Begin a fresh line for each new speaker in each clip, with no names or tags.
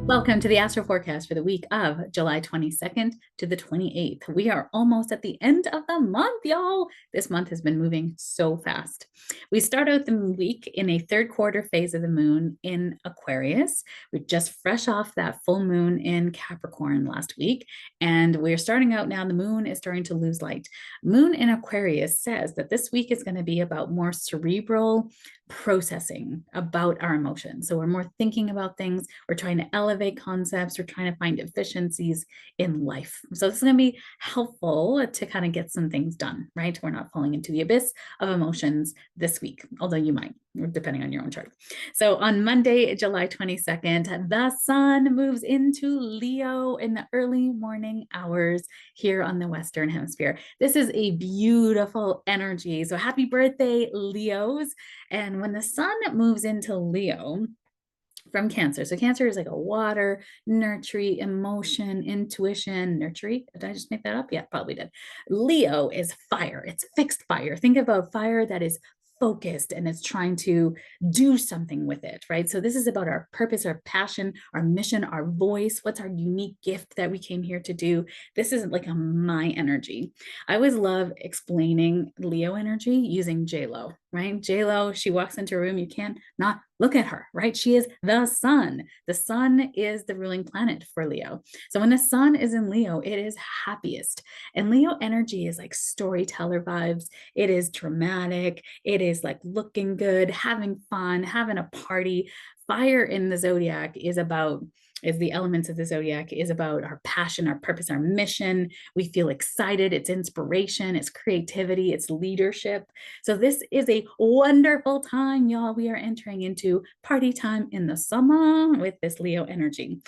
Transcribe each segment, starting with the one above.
Welcome to the Astro Forecast for the week of July 22nd to the 28th. We are almost at the end of the month, y'all. This month has been moving so fast. We start out the week in a third quarter phase of the moon in Aquarius. We're just fresh off that full moon in Capricorn last week, and we're starting out now. The moon is starting to lose light. Moon in Aquarius says that this week is going to be about more cerebral processing about our emotions. So we're more thinking about things. We're trying to elevate concepts. We're trying to find efficiencies in life. So this is going to be helpful to kind of get some things done, right? We're not falling into the abyss of emotions this week, although you might, depending on your own chart. So on Monday, July 22nd, the sun moves into Leo in the early morning hours here on the Western Hemisphere. This is a beautiful energy. So happy birthday, Leos. And when the sun moves into Leo from Cancer, so Cancer is like a water, nurturing, emotion, intuition, nurturing. Did I just make that up? Yeah, probably did. Leo is fire. It's fixed fire. Think about fire that is focused and it's trying to do something with it, right? So this is about our purpose, our passion, our mission, our voice. What's our unique gift that we came here to do? This isn't like a my energy. I always love explaining Leo energy using J-Lo, right? J-Lo, she walks into a room, you can't not look at her, right? She is the sun. The sun is the ruling planet for Leo. So when the sun is in Leo, it is happiest. And Leo energy is like storyteller vibes. It is dramatic. It is like looking good, having fun, having a party. Fire in the zodiac is the elements of the zodiac is about our passion, our purpose, our mission. We feel excited. It's inspiration, it's creativity, it's leadership. So this is a wonderful time, y'all. We are entering into party time in the summer with this Leo energy.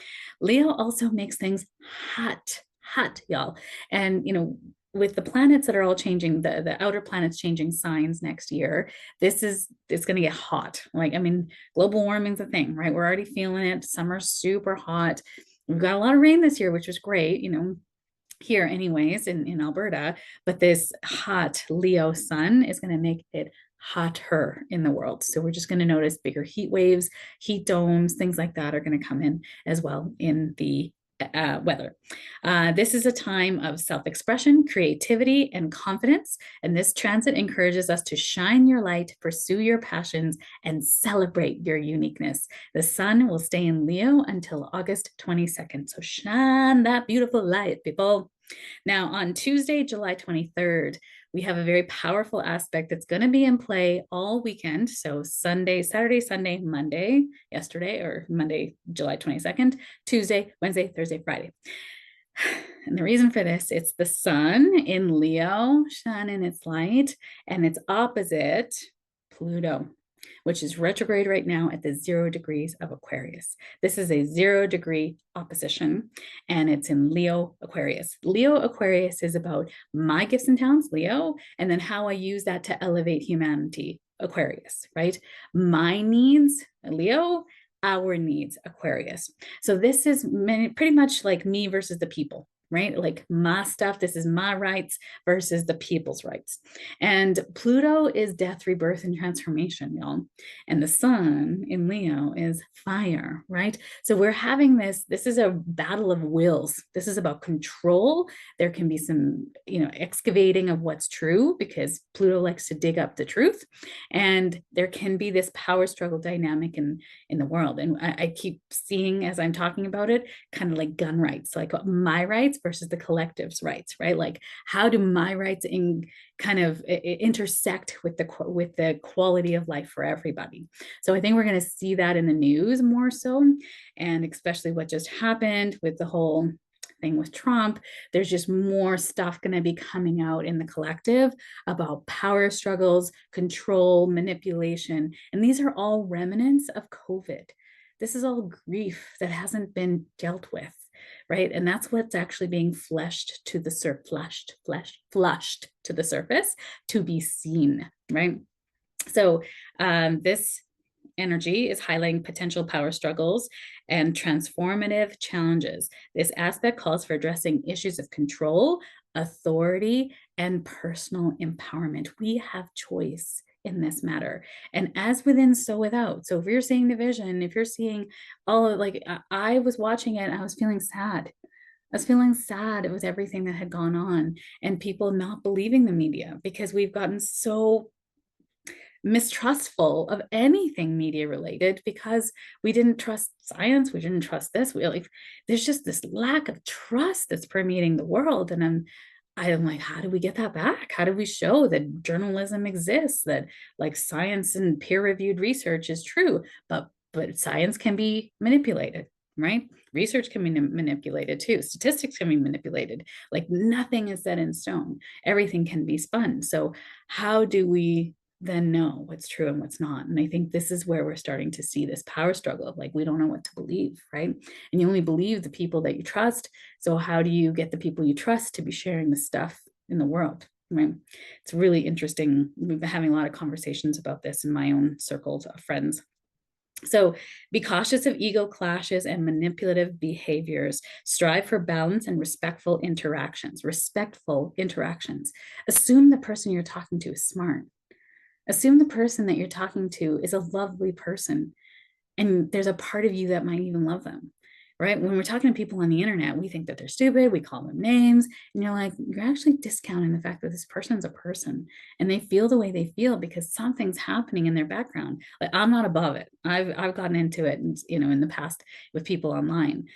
Leo also makes things hot, y'all. And with the planets that are all changing, the outer planets changing signs next year, it's going to get hot. Like, I mean, global warming's a thing, right? We're already feeling it. Summer's super hot. We've got a lot of rain this year, which was great, here anyways in Alberta, but this hot Leo sun is going to make it hotter in the world. So we're just going to notice bigger heat waves, heat domes, things like that are going to come in as well in the weather. This is a time of self-expression, creativity, and confidence. And this transit encourages us to shine your light, pursue your passions, and celebrate your uniqueness. The sun will stay in Leo until August 22nd. So shine that beautiful light, people. Now, on Tuesday, July 23rd, we have a very powerful aspect that's going to be in play all weekend. So Sunday, Saturday, Sunday, Monday, yesterday, or Monday, July 22nd, Tuesday, Wednesday, Thursday, Friday. And the reason for this, it's the sun in Leo, shining its light, and its opposite, Pluto, which is retrograde right now at the 0 degrees of Aquarius. This is a 0-degree opposition, and it's in Leo Aquarius. Leo Aquarius is about my gifts and talents, Leo, and then how I use that to elevate humanity, Aquarius, right? My needs, Leo, our needs, Aquarius. So this is pretty much like me versus the people, right? Like my stuff, this is my rights versus the people's rights. And Pluto is death, rebirth, and transformation, y'all. And the sun in Leo is fire, right? So we're having this is a battle of wills. This is about control. There can be some, excavating of what's true because Pluto likes to dig up the truth. And there can be this power struggle dynamic in the world. And I keep seeing as I'm talking about it, kind of like gun rights, like my rights versus the collective's rights, right? Like how do my rights intersect with the quality of life for everybody? So I think we're going to see that in the news more so, and especially what just happened with the whole thing with Trump. There's just more stuff going to be coming out in the collective about power struggles, control, manipulation, and these are all remnants of COVID. This is all grief that hasn't been dealt with, right? And that's what's actually being flushed to the flushed to the surface to be seen, right? So this energy is highlighting potential power struggles and transformative challenges. This aspect calls for addressing issues of control, authority, and personal empowerment. We have choice in this matter. And as within, so without. So if you're seeing the vision, if you're seeing all of, like, I was watching it, I was feeling sad. I was feeling sad. It was everything that had gone on and people not believing the media because we've gotten so mistrustful of anything media related because we didn't trust science. We didn't trust this. We like, there's just this lack of trust that's permeating the world. And I'm like, how do we get that back? How do we show that journalism exists, that like science and peer-reviewed research is true, but science can be manipulated, right? Research can be manipulated too. Statistics can be manipulated. Like nothing is set in stone. Everything can be spun. So how do we then know what's true and what's not? And I think this is where we're starting to see this power struggle of like, we don't know what to believe, right? And you only believe the people that you trust. So how do you get the people you trust to be sharing the stuff in the world, right? It's really interesting. We've been having a lot of conversations about this in my own circles of friends. So be cautious of ego clashes and manipulative behaviors. Strive for balance and respectful interactions. Respectful interactions. Assume the person you're talking to is smart. Assume the person that you're talking to is a lovely person. And there's a part of you that might even love them, right? When we're talking to people on the internet, we think that they're stupid. We call them names. And you're like, you're actually discounting the fact that this person's a person and they feel the way they feel because something's happening in their background. Like I'm not above it. I've gotten into it, and, in the past with people online.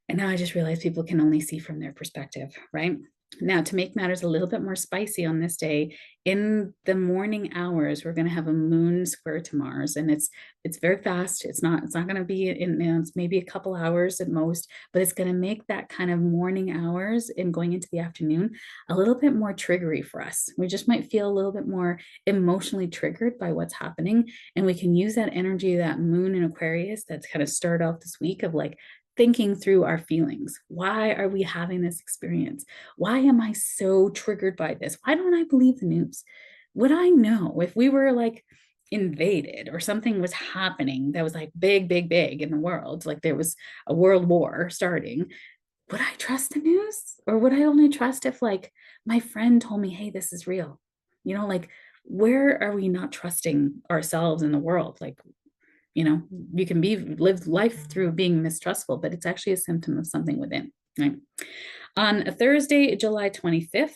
And now I just realize people can only see from their perspective, right? Now, to make matters a little bit more spicy on this day, in the morning hours, we're going to have a moon square to Mars, and it's very fast. It's not going to be it's maybe a couple hours at most, but it's going to make that kind of morning hours and going into the afternoon a little bit more triggery for us. We just might feel a little bit more emotionally triggered by what's happening, and we can use that energy, that moon in Aquarius, that's kind of started off this week of like thinking through our feelings. Why are we having this experience? Why am I so triggered by this? Why don't I believe the news? Would I know if we were like invaded or something was happening that was like big, big, big in the world, like there was a world war starting? Would I trust the news? Or would I only trust if like my friend told me, hey, this is real? Like where are we not trusting ourselves in the world? Like, you can live life through being mistrustful, but it's actually a symptom of something within, right? On Thursday, July 25th,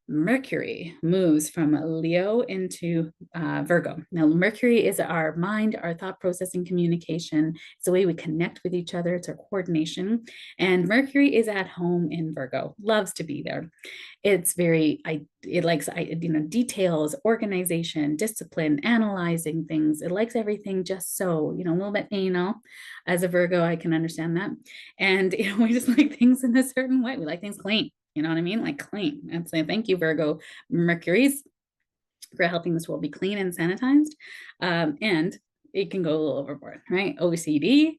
Mercury moves from Leo into Virgo. Now, Mercury is our mind, our thought processing, communication. It's the way we connect with each other. It's our coordination. And Mercury is at home in Virgo, loves to be there. It's it likes, details, organization, discipline, analyzing things. It likes everything just so, a little bit anal. As a Virgo, I can understand that. And, we just like things in a certain way. We like things clean. You know what I mean? Like clean. And say, thank you, Virgo Mercury's, for helping this world be clean and sanitized. And it can go a little overboard, right? OCD,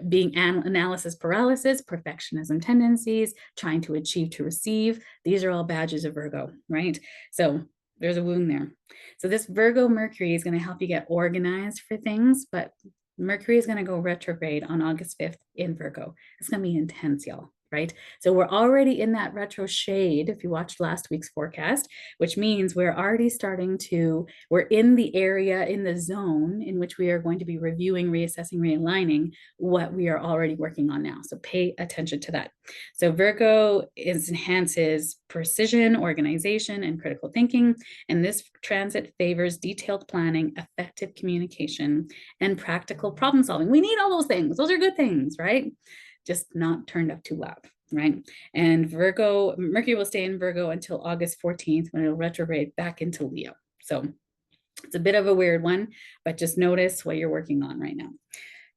being analysis paralysis, perfectionism tendencies, trying to achieve to receive. These are all badges of Virgo, right? So there's a wound there. So this Virgo Mercury is going to help you get organized for things, but Mercury is going to go retrograde on August 5th in Virgo. It's going to be intense, y'all. Right? So we're already in that retro shade, if you watched last week's forecast, which means we're in the area, in the zone in which we are going to be reviewing, reassessing, realigning what we are already working on now. So pay attention to that. So Virgo enhances precision, organization, and critical thinking. And this transit favors detailed planning, effective communication, and practical problem solving. We need all those things. Those are good things, right? Just not turned up too loud, right? And Mercury will stay in Virgo until August 14th when it'll retrograde back into Leo. So it's a bit of a weird one, but just notice what you're working on right now.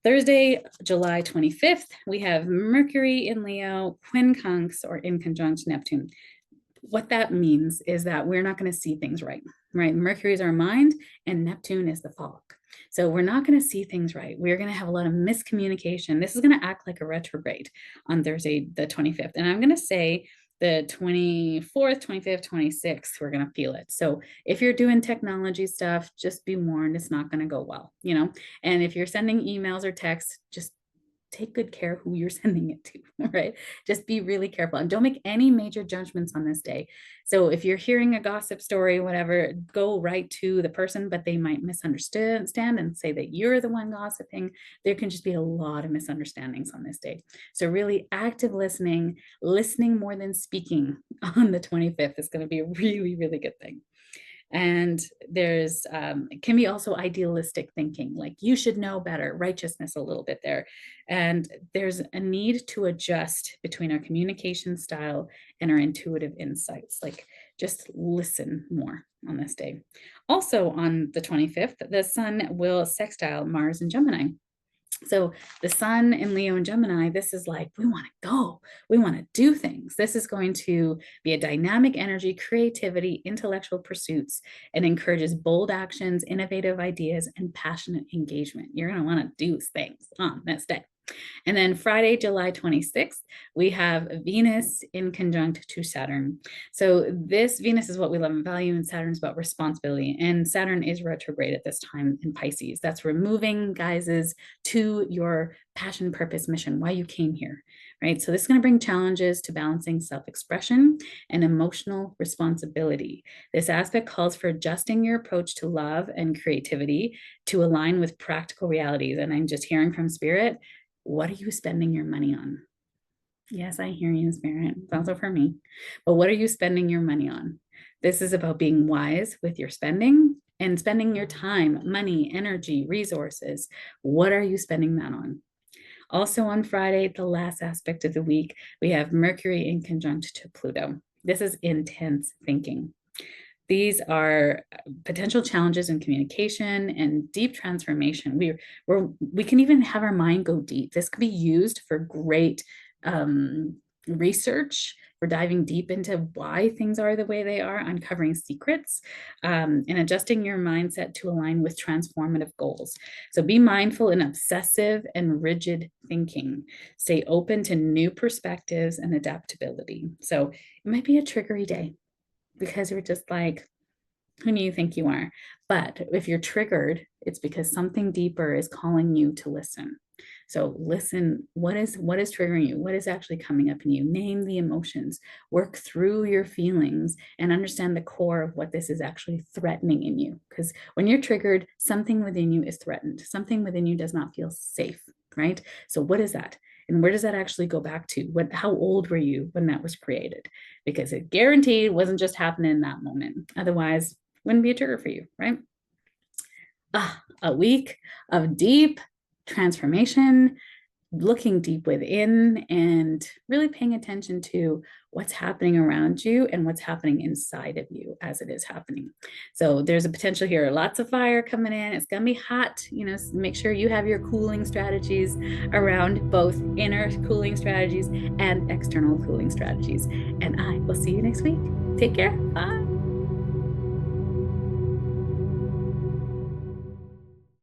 Thursday, July 25th, we have Mercury in Leo, quincunx, or in conjunct Neptune. What that means is that we're not going to see things right? Mercury is our mind and Neptune is the fog. So we're not going to see things right. We're going to have a lot of miscommunication. This is going to act like a retrograde on Thursday, the 25th. And I'm going to say the 24th, 25th, 26th, we're going to feel it. So if you're doing technology stuff, just be warned, it's not going to go well, And if you're sending emails or texts, just take good care who you're sending it to, right? Just be really careful and don't make any major judgments on this day. So if you're hearing a gossip story, whatever, go right to the person, but they might misunderstand and say that you're the one gossiping. There can just be a lot of misunderstandings on this day. So really active listening more than speaking on the 25th is going to be a really, really good thing. And there's it can be also idealistic thinking, like you should know better, righteousness a little bit there. And there's a need to adjust between our communication style and our intuitive insights, like just listen more on this day. Also on the 25th, the sun will sextile Mars and Gemini. So the sun in Leo and Gemini, this is like, we want to go, we want to do things. This is going to be a dynamic energy, creativity, intellectual pursuits, and encourages bold actions, innovative ideas, and passionate engagement. You're going to want to do things on this day. And then Friday, July 26th, we have Venus in conjunct to Saturn. So this Venus is what we love and value, and Saturn is about responsibility. And Saturn is retrograde at this time in Pisces. That's removing guises to your passion, purpose, mission, why you came here, right? So this is going to bring challenges to balancing self-expression and emotional responsibility. This aspect calls for adjusting your approach to love and creativity to align with practical realities. And I'm just hearing from Spirit, what are you spending your money on? Yes, I hear you, Spirit. It's also for me. But what are you spending your money on? This is about being wise with your spending and spending your time, money, energy, resources. What are you spending that on? Also on Friday, the last aspect of the week, we have Mercury in conjunct to Pluto. This is intense thinking. These are potential challenges in communication and deep transformation. We can even have our mind go deep. This could be used for great research, for diving deep into why things are the way they are, uncovering secrets, and adjusting your mindset to align with transformative goals. So be mindful in obsessive and rigid thinking. Stay open to new perspectives and adaptability. So it might be a triggery day, because you're just like, who do you think you are? But if you're triggered, it's because something deeper is calling you to listen. So listen, what is triggering you? What is actually coming up in you? Name the emotions, work through your feelings, and understand the core of what this is actually threatening in you. Because when you're triggered, something within you is threatened. Something within you does not feel safe, right? So what is that? And where does that actually go back to? How old were you when that was created? Because it guaranteed wasn't just happening in that moment. Otherwise, wouldn't be a trigger for you, right? A week of deep transformation, looking deep within and really paying attention to what's happening around you and what's happening inside of you as it is happening. So there's a potential here, lots of fire coming in. It's going to be hot, make sure you have your cooling strategies around, both inner cooling strategies and external cooling strategies. And I will see you next week. Take care. Bye.